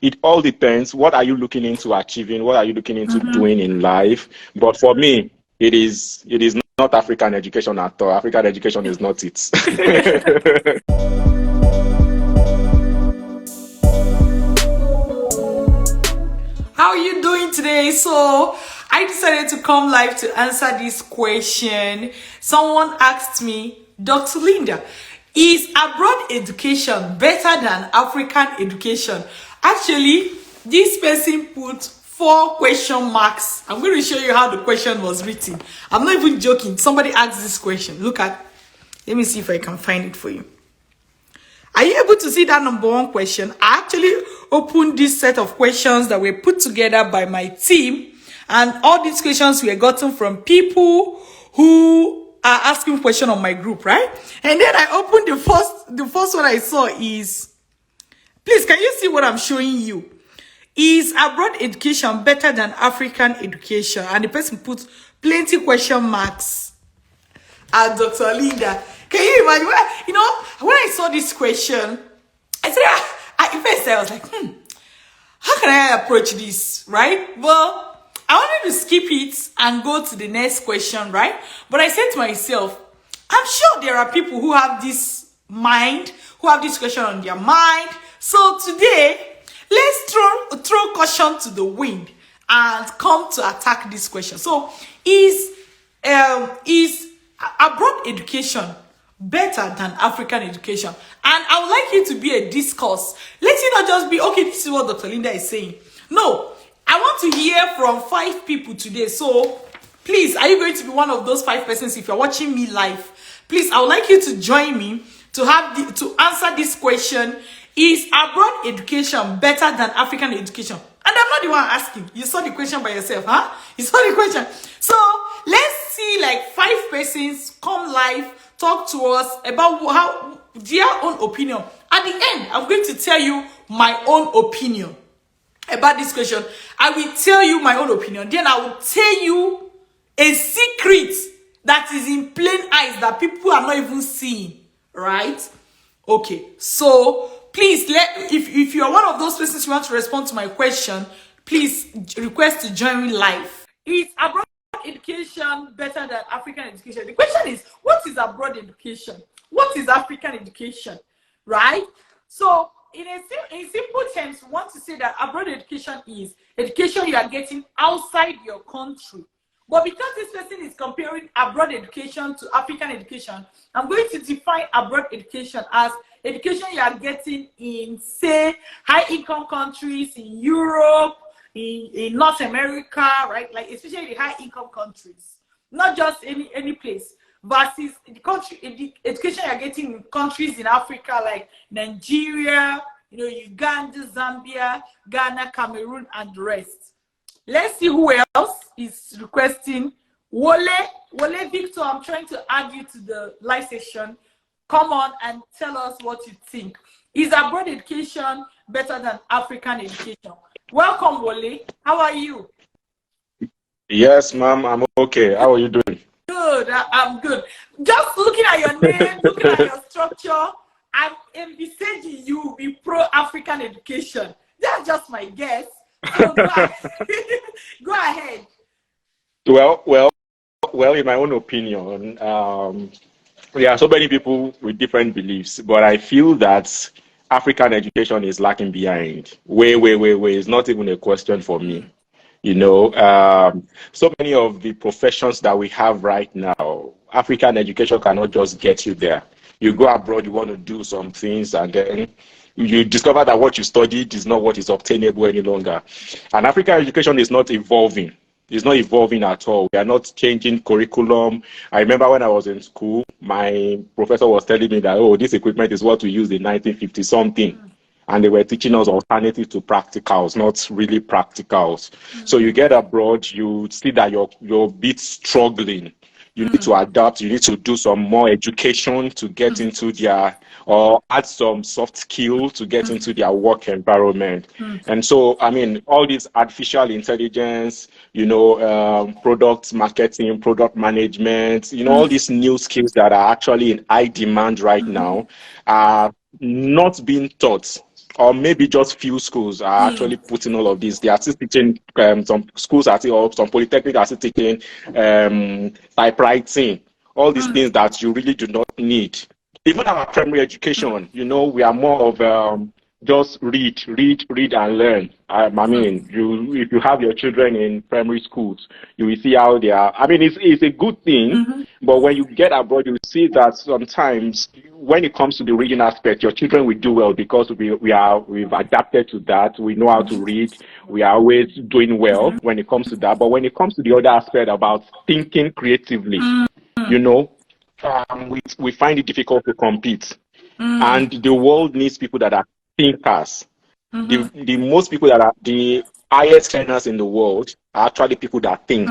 it all depends. What are you looking into achieving? What are you looking into doing in life? But for me, it is not African education at all. African education is not it. How are you doing today? So I decided to come live to answer this question. Someone asked me, Dr. Linda, is abroad education better than African education? Actually, this person put 4 question marks. I'm going to show you how the question was written. I'm not even joking. Somebody asked this question. Let me see if I can find it for you. Are you able to see that number 1 question? I actually opened this set of questions that were put together by my team, and all these questions were gotten from people who are asking questions on my group, right? And then I opened the first one I saw is, please, can you see what I'm showing you? Is abroad education better than African education? And the person put plenty question marks at Dr. Linda. Can you imagine? When I saw this question, I said, at first I was like, how can I approach this, right? Well, I wanted to skip it and go to the next question, right? But I said to myself, I'm sure there are people who have this question on their mind. So today, let's throw caution to the wind and come to attack this question. So, is abroad education better than African education? And I would like it to be a discourse. Let it not just be, okay, this is what Dr. Linda is saying. No, I want to hear from 5 people today. So please, are you going to be one of those 5 persons? If you're watching me live, please, I would like you to join me to answer this question. Is abroad education better than African education? And I'm not the one asking. You saw the question by yourself, huh? You saw the question. So let's see, like 5 persons come live, talk to us about how their own opinion. At the end, I'm going to tell you my own opinion about this question. I will tell you my own opinion. Then I will tell you a secret that is in plain eyes that people are not even seeing, right? Okay, so please, if you're one of those persons who want to respond to my question, please request to join me live. Is abroad education better than African education? The question is, what is abroad education? What is African education? Right? So, in simple terms, we want to say that abroad education is education you are getting outside your country. But because this person is comparing abroad education to African education, I'm going to define abroad education as education you are getting in, say, high-income countries, in Europe, in North America, right? Like especially the high-income countries, not just any place. Versus the education you're getting in countries in Africa like Nigeria, Uganda, Zambia, Ghana, Cameroon, and the rest. Let's see who else is requesting. Wole Victor, I'm trying to add you to the live session. Come on and tell us what you think. Is abroad education better than African education? Welcome, Wole. How are you? Yes, ma'am, I'm okay. How are you doing? Good. I'm good. Just looking at your name, looking at your structure, I'm envisaging you will be pro-African education. That's just my guess. So go ahead. Well, in my own opinion, there are so many people with different beliefs, but I feel that African education is lacking behind. Way. It's not even a question for me. So many of the professions that we have right now, African education cannot just get you there. You go abroad, you want to do some things, and then you discover that what you studied is not what is obtainable any longer. And African education is not evolving. It's not evolving at all. We are not changing curriculum. I remember when I was in school, my professor was telling me that, this equipment is what we used in 1950 something. And they were teaching us alternatives to practicals, not really practicals. So you get abroad, you see that you're a bit struggling. You need to adapt. You need to do some more education to get into or add some soft skill to get into their work environment. And so, all this artificial intelligence, product marketing, product management, all these new skills that are actually in high demand right now are not being taught or maybe just few schools are actually putting all of this. They are still teaching, some schools are still, or some polytechnic are still teaching typewriting, all these things that you really do not need. Even our primary education, we are more of just read and learn. I mean, if you have your children in primary schools, you will see how they are. I mean, it's a good thing, but when you get abroad, you see that sometimes when it comes to the reading aspect, your children will do well because we've adapted to that. We know how to read. We are always doing well when it comes to that. But when it comes to the other aspect about thinking creatively, you know, we find it difficult to compete. And the world needs people that are thinkers. The most people that are the highest earners in the world are actually people that think.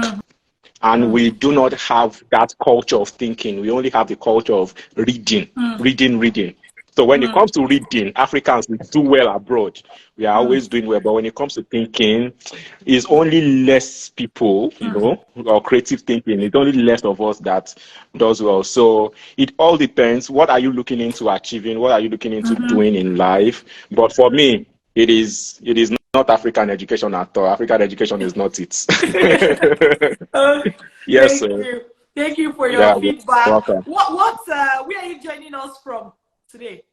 And we do not have that culture of thinking. We only have the culture of reading, reading. So when it comes to reading, Africans we do well abroad. We are always doing well. But when it comes to thinking, it's only less people, or creative thinking. It's only less of us that does well. So it all depends. What are you looking into achieving? What are you looking into doing in life? But for me, it is not African education at all. African education is not it. Yes, Thank sir. you. Thank you for Yeah, your feedback. welcome. Where are you joining us from today?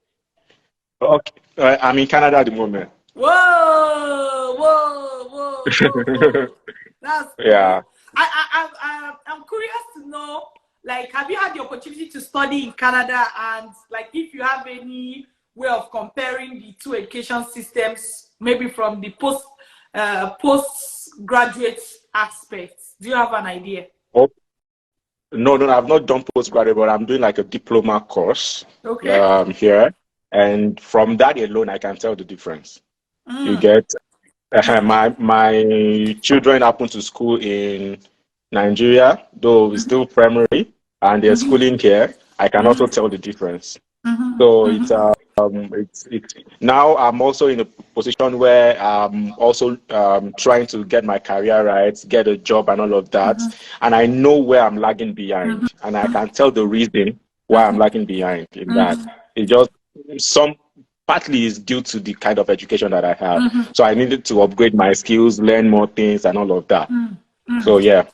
Okay. I'm in Canada at the moment. Whoa, whoa, whoa, whoa, whoa. That's Yeah. cool. I'm curious to know, like, have you had the opportunity to study in Canada, and like, if you have any way of comparing the two education systems, maybe from the postgraduate aspect? Do you have an idea? Oh, no, I've not done postgraduate, but I'm doing like a diploma course Okay. here. And from that alone, I can tell the difference. You Mm. get my children happen to school in Nigeria, though it's still primary, and they're schooling here. I can also tell the difference. So it's now I'm also in a position where I'm also trying to get my career right, get a job and all of that. And I know where I'm lagging behind, and I can tell the reason why I'm lagging behind in that. It just some partly is due to the kind of education that I have. So I needed to upgrade my skills, learn more things and all of that. So yeah,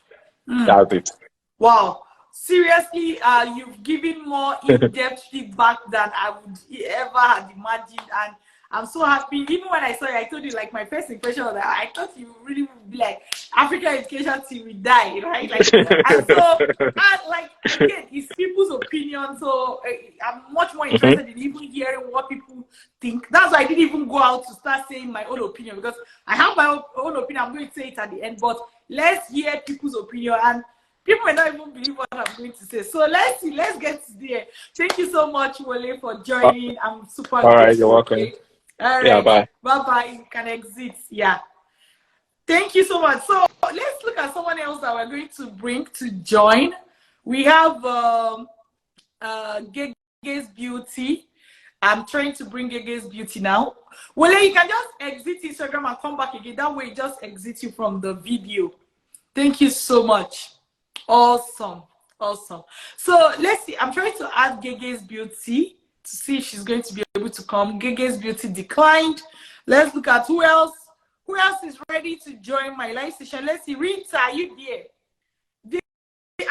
that's it. Wow. Seriously, you've given more in-depth feedback than I would ever had imagined, and I'm so happy. Even when I saw you, I told you, like, my first impression was that I thought you really would be like African education till we die, right? Like, and so, and like, again, it's people's opinion. So I'm much more interested in even hearing what people think. That's why I didn't even go out to start saying my own opinion, because I have my own opinion. I'm going to say it at the end, but let's hear people's opinion, and people may not even believe what I'm going to say. So let's see. Let's get there. Thank you so much, Wole, for joining. I'm super All right, you're grateful. welcome. Okay. All Yeah, right. bye. Bye-bye. You can exit. Yeah. Thank you so much. So let's look at someone else that we're going to bring to join. We have Gege's Beauty. I'm trying to bring Gege's Beauty now. Wole, you can just exit Instagram and come back again. That way, it just exits you from the video. Thank you so much. Awesome. So let's see. I'm trying to add Gege's Beauty to see if she's going to be able to come. Gege's Beauty declined. Let's look at who else is ready to join my live session. Let's see. Rita, are you there?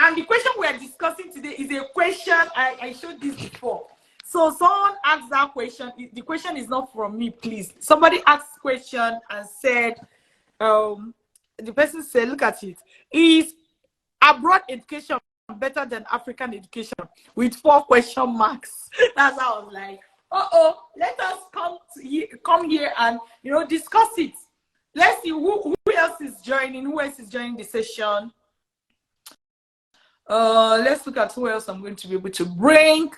And the question we are discussing today is a question. I showed this before. So someone asked that question. The question is not from me, please. Somebody asked question and said, the person said, look at it. Is abroad education better than African education? With 4 question marks. That's how I was like, let us come here and discuss it. Let's see who else is joining. Who else is joining the session? Let's look at who else I'm going to be able to bring.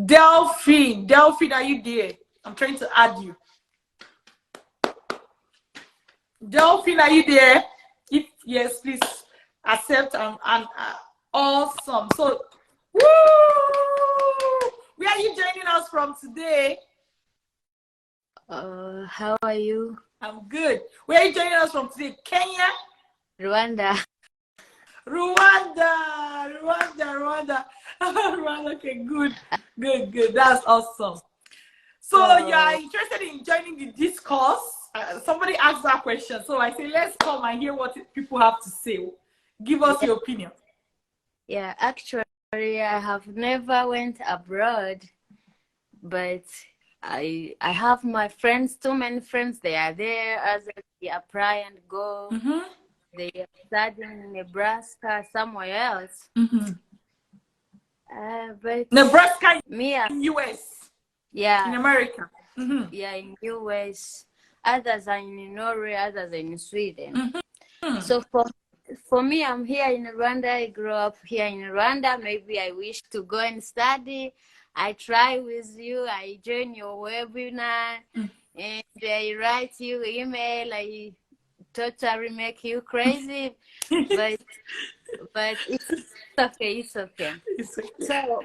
Delphine, are you there? I'm trying to add you. Delphine, are you there? If yes, please accept and awesome. So, woo! Where are you joining us from today? How are you? I'm good. Where are you joining us from today? Kenya? Rwanda. Rwanda. Rwanda. Okay, good. That's awesome. So you are So interested in joining the discourse? Somebody asked that question, so I say let's come and hear what people have to say. Give us yeah, your opinion. yeah, actually, I have never went abroad, but I have my friends, too many friends. They are there as they apply and go. They are studying in Nebraska, somewhere else. But Nebraska me, in US, in yeah, America. yeah, in US. Others are in Norway, others are in Sweden. So for me, I'm here in Rwanda. I grew up here in Rwanda. Maybe I wish to go and study. I try with you. I join your webinar, and I write you email. I totally make you crazy, but it's okay. It's okay. It's okay. So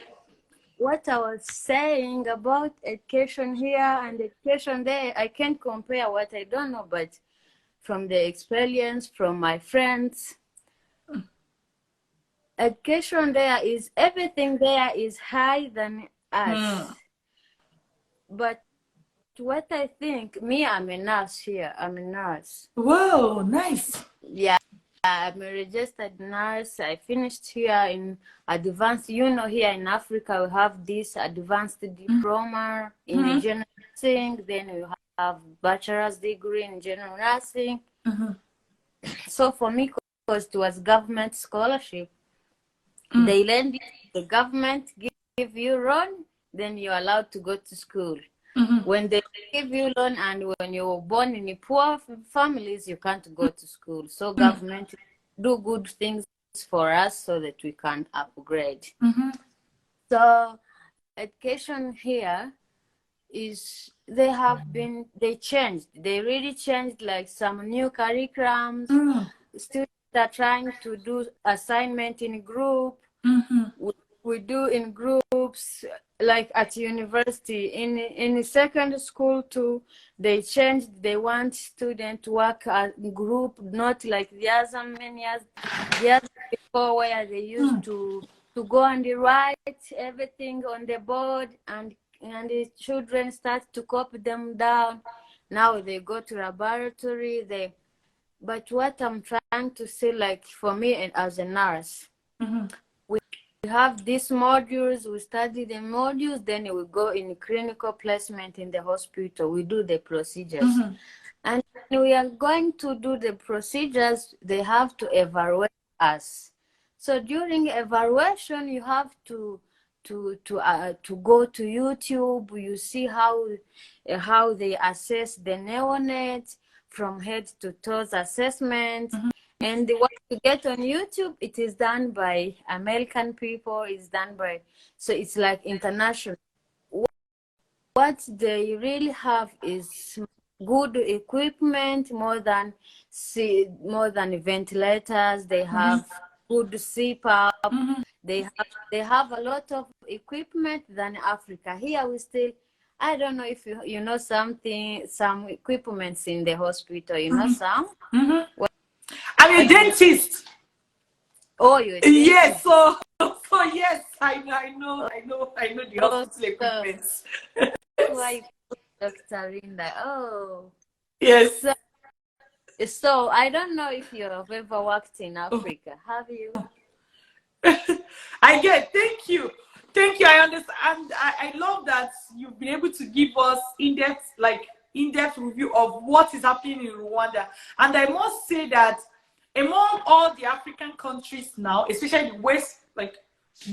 what I was saying about education here and education there, I can't compare what I don't know, but from the experience from my friends, education there is everything there is higher than us. But what I think, me, I'm a nurse here. I'm a nurse. Whoa, nice. Yeah, I'm a registered nurse. I finished here in advanced. Here in Africa, we have this advanced diploma in general nursing. Then we have bachelor's degree in general nursing. So for me, because it was government scholarship, they lend it, the government give you loan, then you're allowed to go to school. When they give you loan and when you're born in poor families, you can't go to school. So government do good things for us so that we can upgrade. So education here is they changed. They really changed, like some new curriculums. Students are trying to do assignment in group. We do in groups, like at university. In secondary school too, they changed. They want students to work as group, not like the other many years before, where they used to go and write everything on the board, and the children start to copy them down. Now they go to laboratory. But what I'm trying to say, like for me and as a nurse, we have these modules, we study the modules, then we go in clinical placement in the hospital, we do the procedures. And when we are going to do the procedures, they have to evaluate us. So during evaluation, you have to go to YouTube. You see how they assess the neonates from head to toes assessment. And what you get on YouTube, it is done by American people, it's done by, so it's like international. What they really have is good equipment, more than ventilators. They have good CPAP. They have a lot of equipment than Africa. Here we still, I don't know if you know something, some equipments in the hospital, some. I'm a dentist. Oh, you're a dentist. Yes, so yes, I know the hospital equipment. Why, Dr. Linda? Oh, yes. So I don't know if you have ever worked in Africa. Have you? I get. Thank you. I understand. I love that you've been able to give us in-depth review of what is happening in Rwanda. And I must say that among all the African countries now, especially the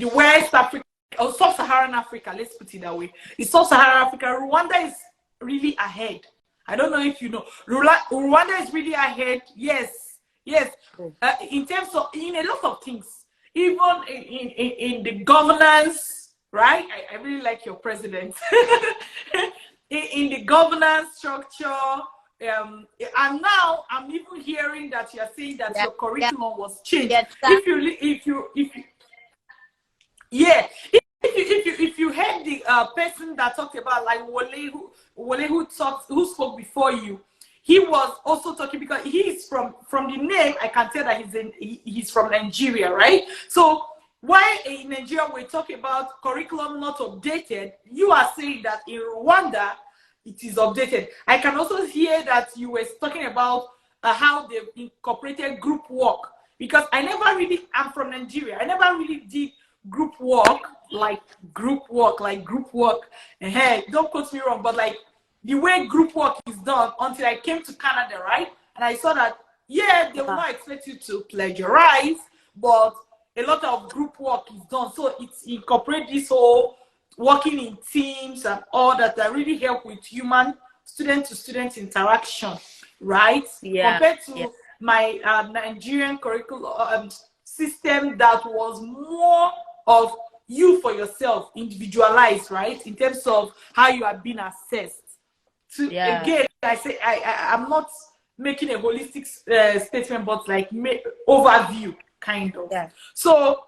West Africa or Sub-Saharan Africa, let's put it that way. In Sub-Saharan Africa, Rwanda is really ahead. I don't know if you know. Rwanda is really ahead. Yes. In terms of, in a lot of things. Even in the governance, right? I really like your president. in the governance structure, and now I'm even hearing that you're saying that your curriculum was changed. If you heard the person that talked about, like Wole who spoke before you, he was also talking, because he's from the name, I can tell that he's from Nigeria, right? So Why in Nigeria we're talking about curriculum not updated, you are saying that in Rwanda it is updated. I can also hear that you were talking about how they've incorporated group work, because I never really, I'm from Nigeria, I never really did group work, like group work, don't quote me wrong, but like the way group work is done, until I came to Canada, right? And I saw that, yeah, they will not expect you to plagiarize, but a lot of group work is done. So it's incorporate this whole working in teams and all that really help with human student to student interaction, right? Yeah. Compared to my Nigerian curriculum system that was more of you for yourself, individualized, right? In terms of how you are being assessed. Again, I say I'm not making a holistic statement, but like overview kind of. Yeah. So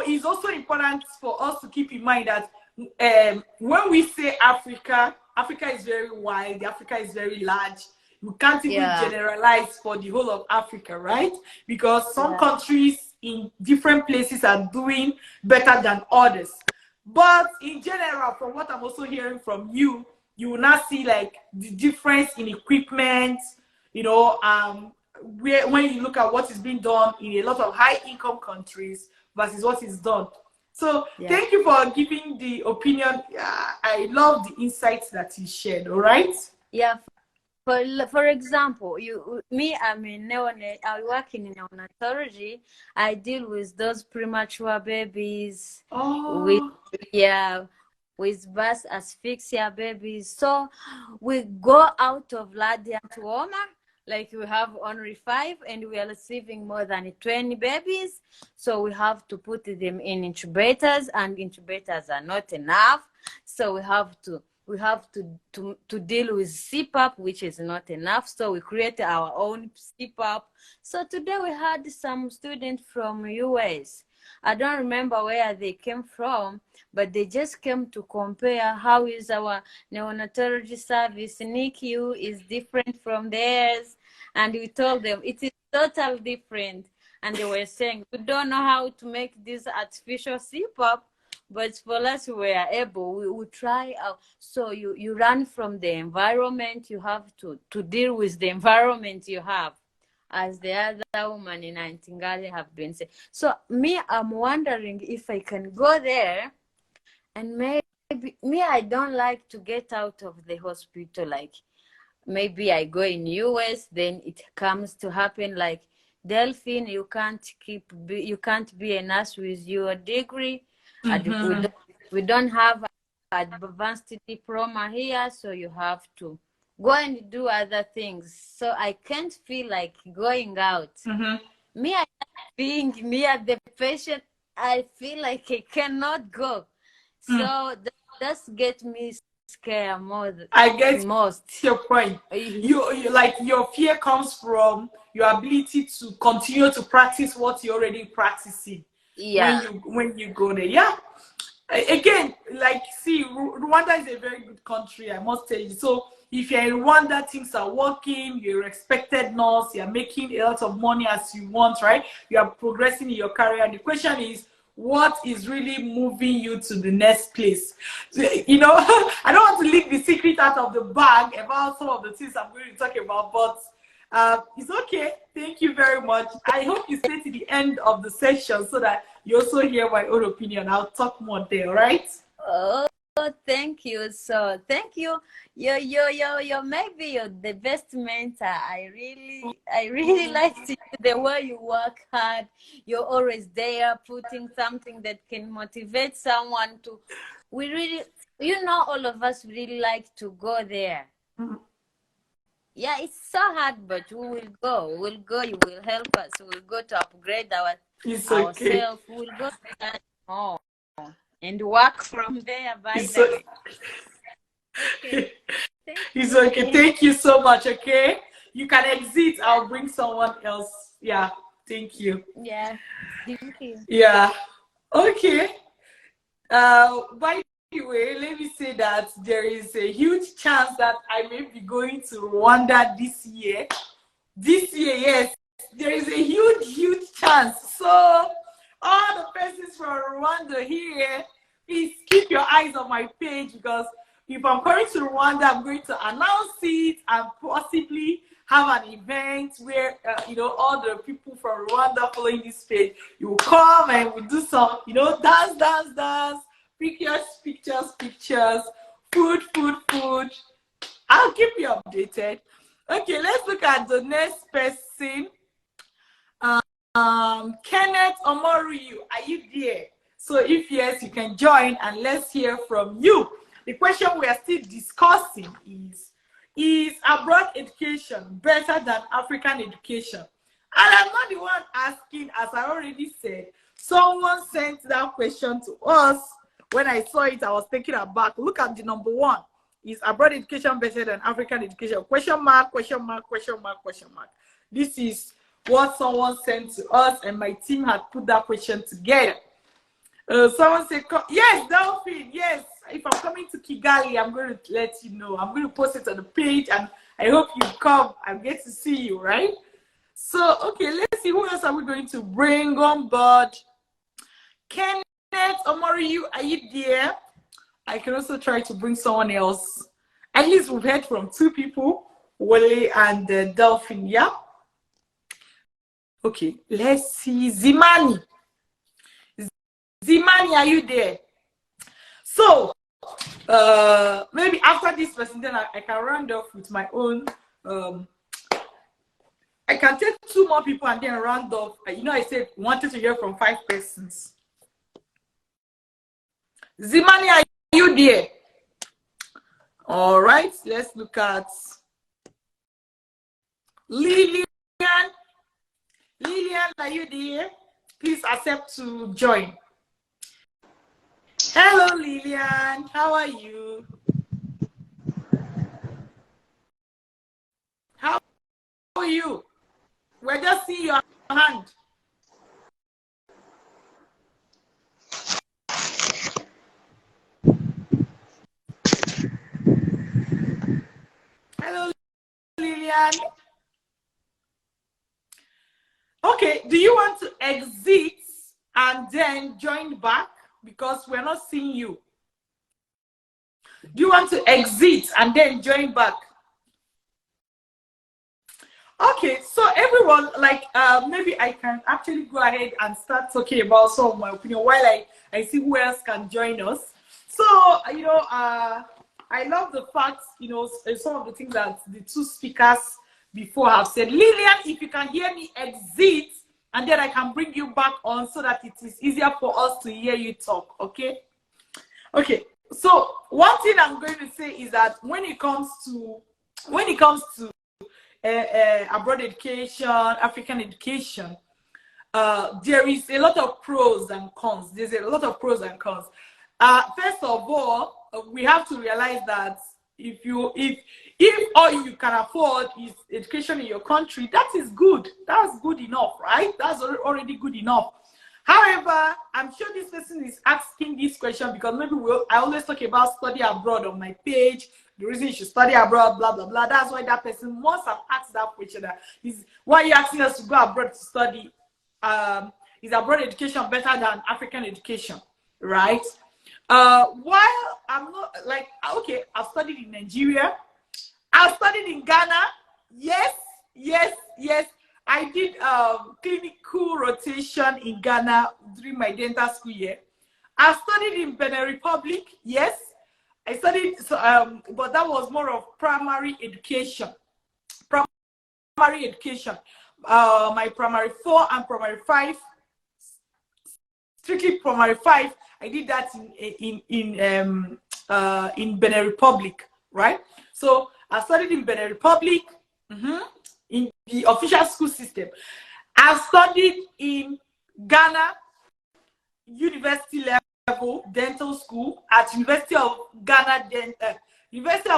it's also important for us to keep in mind that when we say Africa is very wide, Africa is very large. We can't even generalize for the whole of Africa, right? Because some countries in different places are doing better than others. But in general, from what I'm also hearing from you, you will not see like the difference in equipment, you know, when you look at what is being done in a lot of high income countries versus what is done. So thank you for giving the opinion. I love the insights that you shared. All right. Yeah. For example, I'm I work in neonatology. I deal with those premature babies, with birth asphyxia babies. So we go out of radiant warmer, like we have only 5, and we are receiving more than 20 babies. So we have to put them in incubators, and incubators are not enough. So we have to deal with CPAP, which is not enough. So we create our own CPAP. So today we had some students from US. I don't remember where they came from, but they just came to compare how is our neonatology service. NICU is different from theirs. And we told them it is totally different. And they were saying, we don't know how to make this artificial CPAP, but for us, we are able, we will try out. So you run from the environment, you have to deal with the environment you have, as the other woman in Nightingale have been saying. So I'm wondering if I can go there, and maybe I don't like to get out of the hospital. Like maybe I go in US, then it comes to happen like Delphine, you can't be a nurse with your degree. We don't have advanced diploma here, so you have to go and do other things. So I can't feel like going out. Me as the patient, I feel like I cannot go. So that's get me scared more. I get most your point. You like, your fear comes from your ability to continue to practice what you're already practicing. When you go there. Yeah. Again, like, see, Rwanda is a very good country, I must tell you. So if you're in Rwanda, things are working, you're a respected nurse, you're making a lot of money as you want, right? You are progressing in your career. And the question is, what is really moving you to the next place? You know, I don't want to leak the secret out of the bag about some of the things I'm going to talk about, but it's okay. Thank you very much. I hope you stay to the end of the session so that you also hear my own opinion. I'll talk more there, right? Oh, thank you. So thank you. You're maybe the best mentor. I really like to the way you work hard. You're always there putting something that can motivate someone to. We really, all of us really like to go there. Yeah, it's so hard, but we will go. We'll go. You will help us. We'll go to upgrade ourselves. We'll go to home and work from there. It's okay. Thank you so much. Okay, you can exit. I'll bring someone else. Yeah. Thank you. Yeah. Thank you. Yeah. Okay. By the way, let me say that there is a huge chance that I may be going to Rwanda this year. This year, yes, there is a huge chance. So all the persons from Rwanda here, please keep your eyes on my page, because if I'm coming to Rwanda, I'm going to announce it and possibly have an event where all the people from Rwanda following this page, you will come and we'll do some dance, pictures, food. I'll keep you updated. Okay, let's look at the next person. Kenneth Omoriu, are you there? So if yes, you can join and let's hear from you. The question we are still discussing is abroad education better than African education? And I'm not the one asking, as I already said. Someone sent that question to us. When I saw it, I was taken aback. Look at the number one. Is abroad education better than African education? Question mark. This is what someone sent to us, and my team had put that question together. Someone said, yes, Delphine, yes. If I'm coming to Kigali, I'm going to let you know. I'm going to post it on the page, and I hope you come and get to see you, right? So, okay, let's see. Who else are we going to bring on board? Kenneth Omoriu, are you there? I can also try to bring someone else. At least we've heard from two people, Wale and Delphine, yeah? Okay, let's see. Zimani, are you there? So, maybe after this person, then I can round off with my own. I can take two more people and then round off. I said wanted to hear from 5 persons. Zimani, are you there? All right, let's look at Lillian. Lillian, are you there? Please accept to join. Hello, Lillian. How are you? How are you? We're just seeing your hand. Hello, Lillian. Okay, do you want to exit and then join back? Because we're not seeing you. Do you want to exit and then join back? Okay, so everyone, maybe I can actually go ahead and start talking about some of my opinion while I see who else can join us. So, I love the fact, some of the things that the two speakers before have said. Lillian, if you can hear me, exit, and then I can bring you back on so that it is easier for us to hear you talk, okay? Okay, so one thing I'm going to say is that when it comes to abroad education, African education, there is a lot of pros and cons. There's a lot of pros and cons. First of all, we have to realize that if all you can afford is education in your country, that is good. That's good enough, right? That's already good enough. However, I'm sure this person is asking this question because maybe I always talk about study abroad on my page. The reason you should study abroad, blah, blah, blah. That's why that person must have asked that question. Why are you asking us to go abroad to study? Is abroad education better than African education, right? While I'm not okay, I've studied in Nigeria. I've studied in Ghana. Yes. I did clinical rotation in Ghana during my dental school year. I studied in Benin Republic. Yes, I studied, but that was more of primary education. My primary 4 and primary 5, strictly primary 5. I did that in Benin Republic, right? So I studied in Benin Republic. In the official school system. I studied in Ghana, university level dental school at University of Ghana University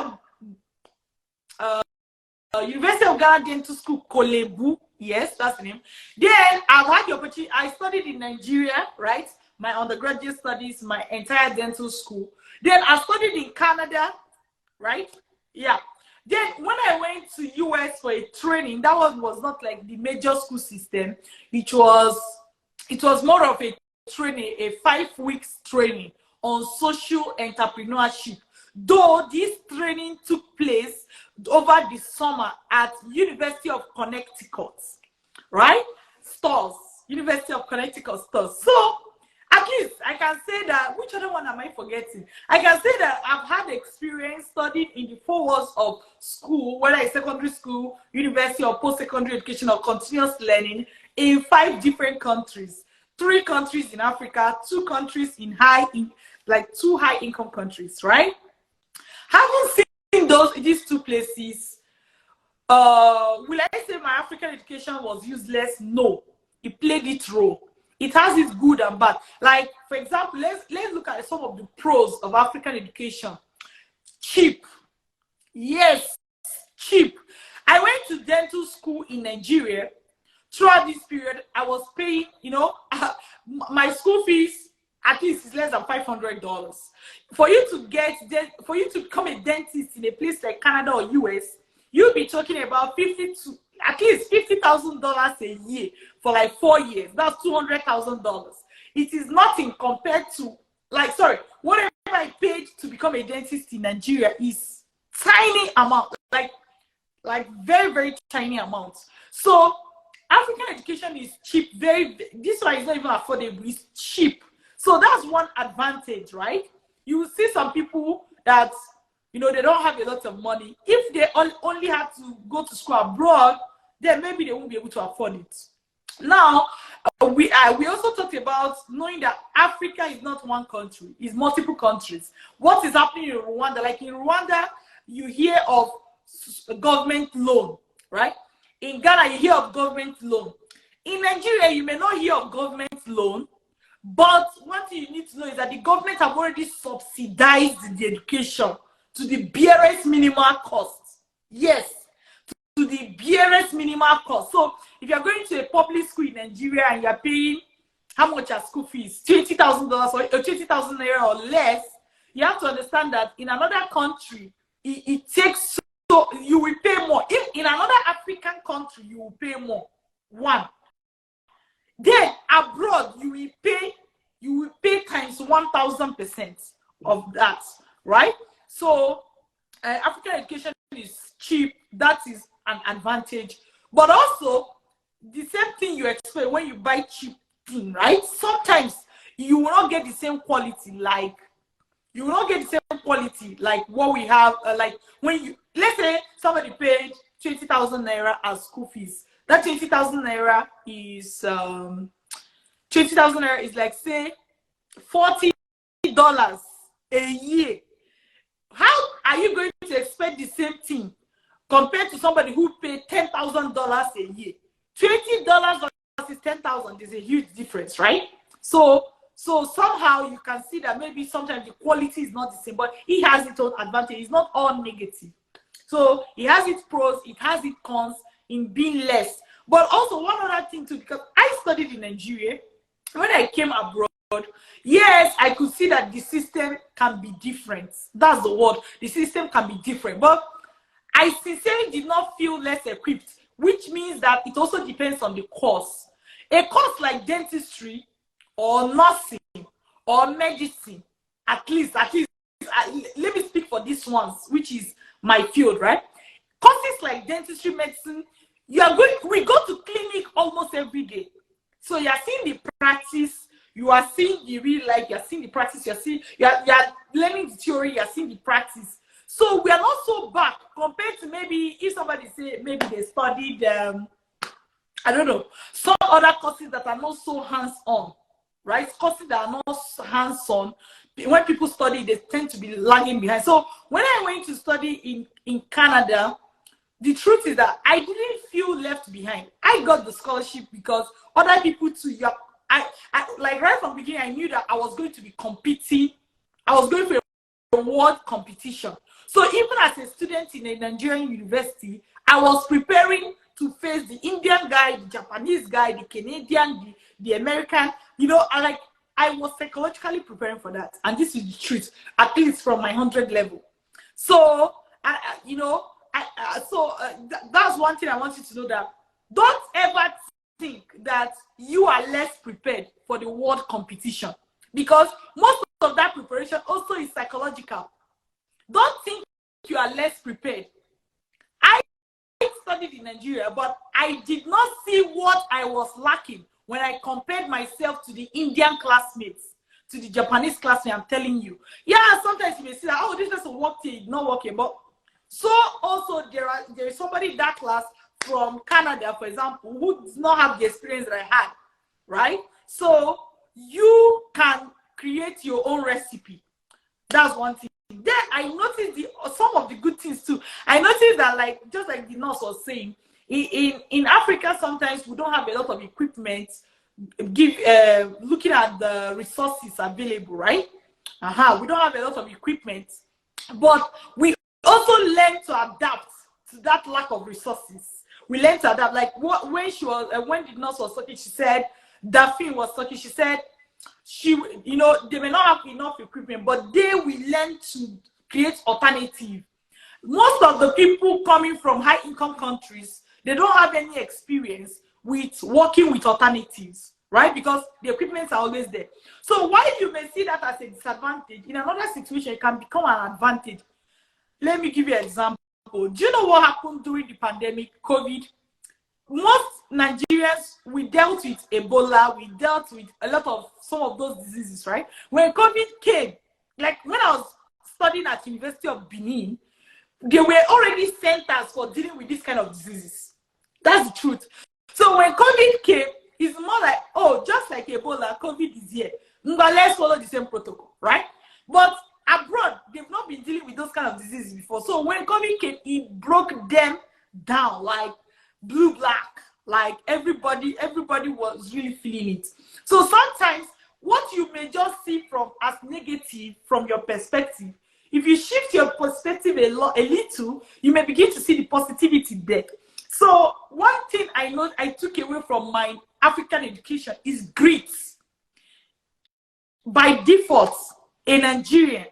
of Ghana Dental School, Kolebu. Yes, that's the name. Then I've had the opportunity. I studied in Nigeria, right? My undergraduate studies, my entire dental school. Then I studied in Canada, right? Yeah. Then when I went to US for a training, that was not like the major school system. It was it was more of a training, a 5 weeks training on social entrepreneurship. Though this training took place over the summer at University of Connecticut, right? Stores, University of Connecticut stores. So at least I can say that, which other one am I forgetting? I can say that I've had experience studying in the 4 walls of school, whether it's secondary school, university, or post-secondary education, or continuous learning in 5 different countries. 3 countries in Africa, 2 countries in like 2 high income countries, right? Having seen these 2 places, will I say my African education was useless? No, it played its role. It has its good and bad. Like, for example, let's look at some of the pros of African education. Cheap. Yes, cheap. I went to dental school in Nigeria. Throughout this period, I was paying, my school fees at least is less than $500. For you to become a dentist in a place like Canada or US, you'll be talking about at least $50,000 a year for like 4 years. That's $200,000. It is nothing compared to, whatever I paid to become a dentist in Nigeria is tiny amount, like very, very tiny amounts. So African education is cheap. This one is not even affordable. It's cheap. So that's one advantage, right? You will see some people that, they don't have a lot of money. If they only have to go to school abroad, then maybe they won't be able to afford it. Now, we also talked about knowing that Africa is not one country, it's multiple countries. What is happening in Rwanda? Like in Rwanda, you hear of government loan, right? In Ghana, you hear of government loan. In Nigeria, you may not hear of government loan, but one thing you need to know is that the government have already subsidized the education to the barest minimal cost. Yes, to the barest minimal cost. So if you're going to a public school in Nigeria and you're paying, how much are school fees? $20,000 or 20,000 naira or less, you have to understand that in another country, it takes, so you will pay more. If in another African country, you will pay more. One. Then abroad, you will pay times 1,000% of that, right? So African education is cheap. That is an advantage. But also, the same thing you expect when you buy cheap thing, right? Sometimes you will not get the same quality like what we have. Like when let's say somebody paid 20,000 naira as school fees. That 20,000 naira is 20,000 naira is like, say, $40 a year. How are you going to expect the same thing compared to somebody who paid $10,000 a year? $20 versus 10,000 is a huge difference, right? So somehow you can see that maybe sometimes the quality is not the same, but it has its own advantage. It's not all negative. So it has its pros, it has its cons in being less. But also one other thing too, because I studied in Nigeria, when I came abroad, yes, I could see that the system can be different. That's the word. The system can be different. But I sincerely did not feel less equipped, which means that it also depends on the course. A course like dentistry or nursing or medicine, at least, let me speak for these ones, which is my field, right? Courses like dentistry, medicine, we go to clinic almost every day. So you are seeing the practice, you are seeing the real life, you are seeing the practice, you are learning the theory, you are seeing the practice. So we are not so back compared to maybe if somebody say maybe they studied I don't know, some other courses that are not so hands-on, right? Courses that are not hands-on, when people study, they tend to be lagging behind. So when I went to study in Canada, the truth is that I didn't feel left behind. I got the scholarship because other people too. I like right from the beginning, I knew that I was going to be competing. I was going for a world competition. So even as a student in a Nigerian university, I was preparing to face the Indian guy, the Japanese guy, the Canadian, the American. I was psychologically preparing for that. And this is the truth, at least from my 100 level. So, that's one thing I want you to know, that don't ever think that you are less prepared for the world competition, because most of that preparation also is psychological. Don't think you are less prepared. I studied in Nigeria, but I did not see what I was lacking when I compared myself to the Indian classmates, to the Japanese classmates. I'm telling you. Yeah, sometimes you may see that, oh, this person worked here, not working. But so also there is somebody in that class from Canada, for example, who does not have the experience that I had, right? So you can create your own recipe. That's one thing. Then I noticed some of the good things too. I noticed that, like, just like the nurse was saying, in Africa sometimes we don't have a lot of equipment. Looking at the resources available, right? We don't have a lot of equipment, but we also learn to adapt to that lack of resources. We learn to adapt. Like when the nurse was talking, she said, Daphne was talking, she said, they may not have enough equipment, but they will learn to create alternative. Most of the people coming from high income countries, they don't have any experience with working with alternatives, right? Because the equipments are always there. So while you may see that as a disadvantage, in another situation it can become an advantage. Let me give you an example. Do you know what happened during the pandemic, COVID? Most Nigerians, we dealt with Ebola, we dealt with a lot of some of those diseases, right? When COVID came, like when I was studying at University of Benin, there were already centers for dealing with this kind of diseases. That's the truth. So when COVID came, it's more like, oh, just like Ebola, COVID is here. But let's follow the same protocol, right? But abroad, they've not been dealing with those kind of diseases before. So when COVID came, it broke them down like blue black. Like everybody was really feeling it. So sometimes what you may just see from as negative from your perspective, if you shift your perspective a little, you may begin to see the positivity there. So one thing I know I took away from my African education is grit. By default, a Nigerian,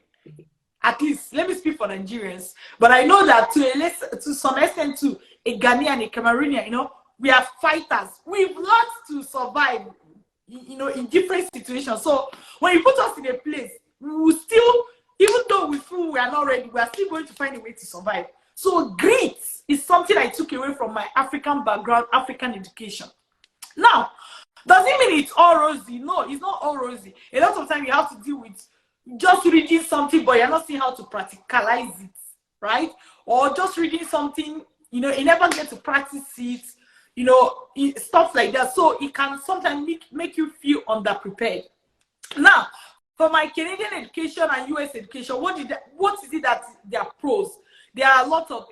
at least let me speak for Nigerians, but I know that to some extent too, a Ghanaian, a Cameroonian, we are fighters. We've learned to survive, in different situations. So when you put us in a place, we will still, even though we feel we are not ready, we are still going to find a way to survive. So grit is something I took away from my African background, African education. Now, does it mean it's all rosy? No, it's not all rosy. A lot of time you have to deal with just reading something, but you're not seeing how to practicalize it, right? Or just reading something, you never get to practice it, stuff like that. So it can sometimes make you feel underprepared. Now, for my Canadian education and US education, what is it that there are pros? There are lots of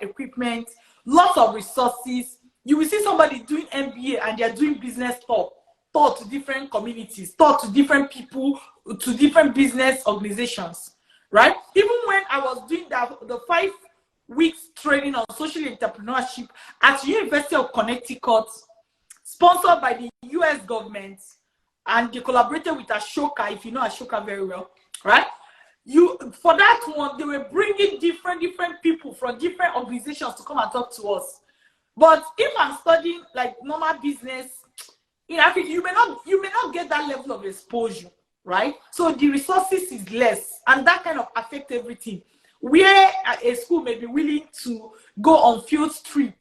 equipment, lots of resources. You will see somebody doing MBA and they're doing business taught to different communities, taught to different people, to different business organizations, right? Even when I was doing the 5 weeks training on social entrepreneurship at University of Connecticut, sponsored by the US government, and they collaborated with Ashoka, if you know Ashoka very well, right? For that one, they were bringing different people from different organizations to come and talk to us. But if I'm studying like normal business in Africa, you may not get that level of exposure, right? So the resources is less, and that kind of affect everything. Where a school may be willing to go on field trip,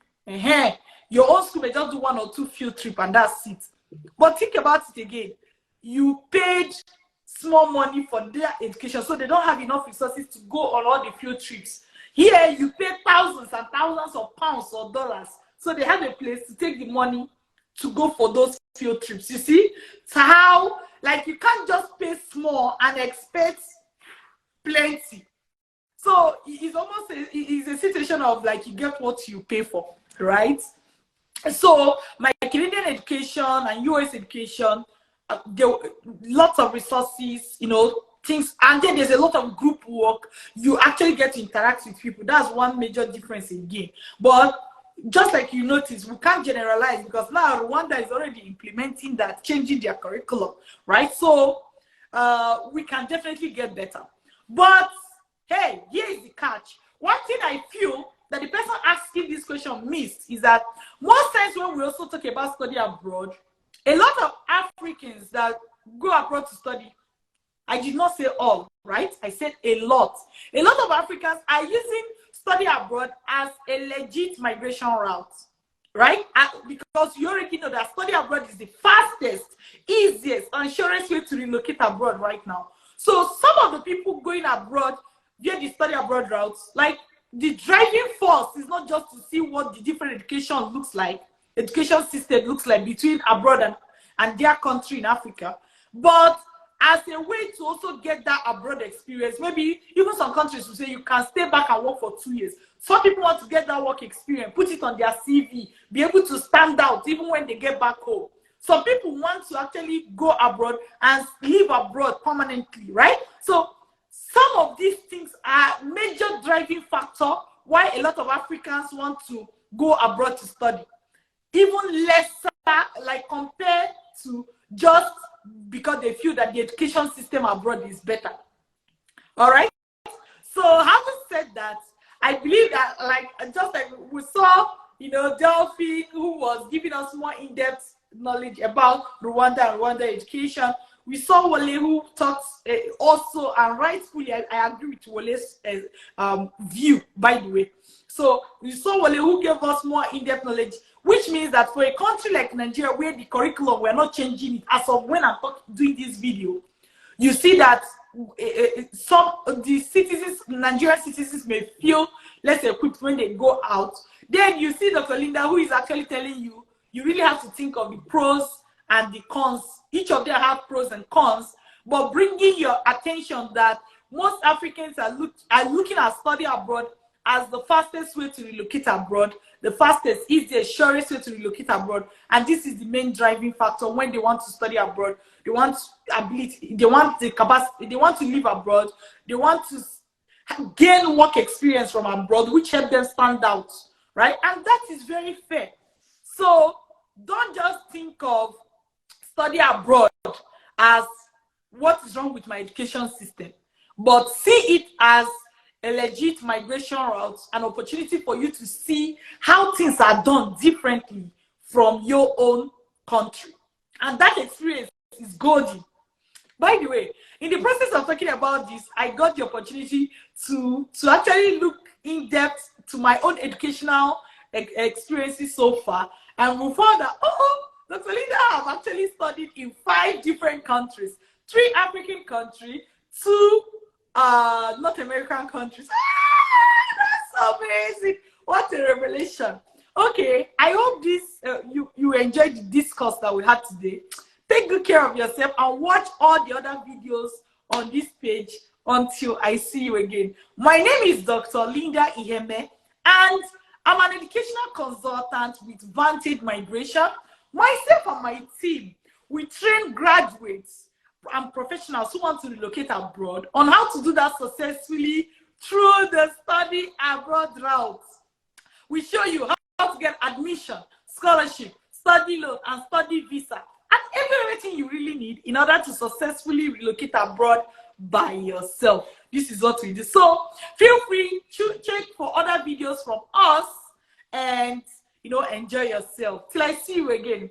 your own school may just do 1 or 2 field trip and that's it. But think about it again. You paid small money for their education, so they don't have enough resources to go on all the field trips. Here, you pay thousands and thousands of pounds or dollars, so they have a place to take the money to go for those field trips. You see? So how, like, you can't just pay small and expect plenty. So it's almost a situation of like you get what you pay for, right? So my Canadian education and US education, there were lots of resources, things, and then there's a lot of group work. You actually get to interact with people. That's one major difference again. But just like you notice, we can't generalize because now Rwanda is already implementing that, changing their curriculum, right? So we can definitely get better. But hey, here is the catch. One thing I feel that the person asking this question missed is that most times when we also talk about study abroad, a lot of Africans that go abroad to study, I did not say all, right? I said a lot. A lot of Africans are using study abroad as a legit migration route, right? Because you already know that study abroad is the fastest, easiest, and surest way to relocate abroad right now. So some of the people going abroad via the study abroad routes, like the driving force is not just to see what the different education system looks like between abroad and their country in Africa, but as a way to also get that abroad experience. Maybe even some countries will say you can stay back and work for 2 years. Some people want to get that work experience, put it on their CV, be able to stand out even when they get back home. Some people want to actually go abroad and live abroad permanently, right? So some of these things are major driving factor why a lot of Africans want to go abroad to study. Even lesser, like compared to just because they feel that the education system abroad is better. All right. So having said that, I believe that, like, just like we saw, Delphine, who was giving us more in-depth knowledge about Rwanda and Rwanda education. We saw Wale, who talks also, and rightfully, I agree with Wale's view, by the way. So we saw Wale, who gave us more in-depth knowledge, which means that for a country like Nigeria, where the curriculum, we're not changing it as of when I'm doing this video, you see that some of the citizens, Nigerian citizens, may feel less equipped when they go out. Then you see Dr. Linda, who is actually telling you, you really have to think of the pros and the cons. Each of them have pros and cons, but bringing your attention that most Africans are looking at study abroad as the fastest way to relocate abroad, the fastest, easiest, surest way to relocate abroad. And this is the main driving factor when they want to study abroad. They want ability, they want the capacity, they want to live abroad, they want to gain work experience from abroad, which help them stand out, right? And that is very fair. So don't just think of study abroad as what is wrong with my education system, but see it as a legit migration route, an opportunity for you to see how things are done differently from your own country. And that experience is golden. By the way, in the process of talking about this, I got the opportunity to actually look in depth to my own educational experiences so far, and we found that, Dr. Linda, I've actually studied in 5 different countries, 3 African countries, 2 North American countries. That's amazing. What a revelation. Okay, I hope this you enjoyed the discourse that we had today. Take good care of yourself and watch all the other videos on this page until I see you again. My name is Dr. Linda Iheme, and I'm an educational consultant with Vantage Migration. Myself and my team, we train graduates and professionals who want to relocate abroad on how to do that successfully through the study abroad route. We show you how to get admission, scholarship, study loan, and study visa, and everything you really need in order to successfully relocate abroad by yourself. This is what we do. So feel free to check for other videos from us and enjoy yourself. Till I see you again.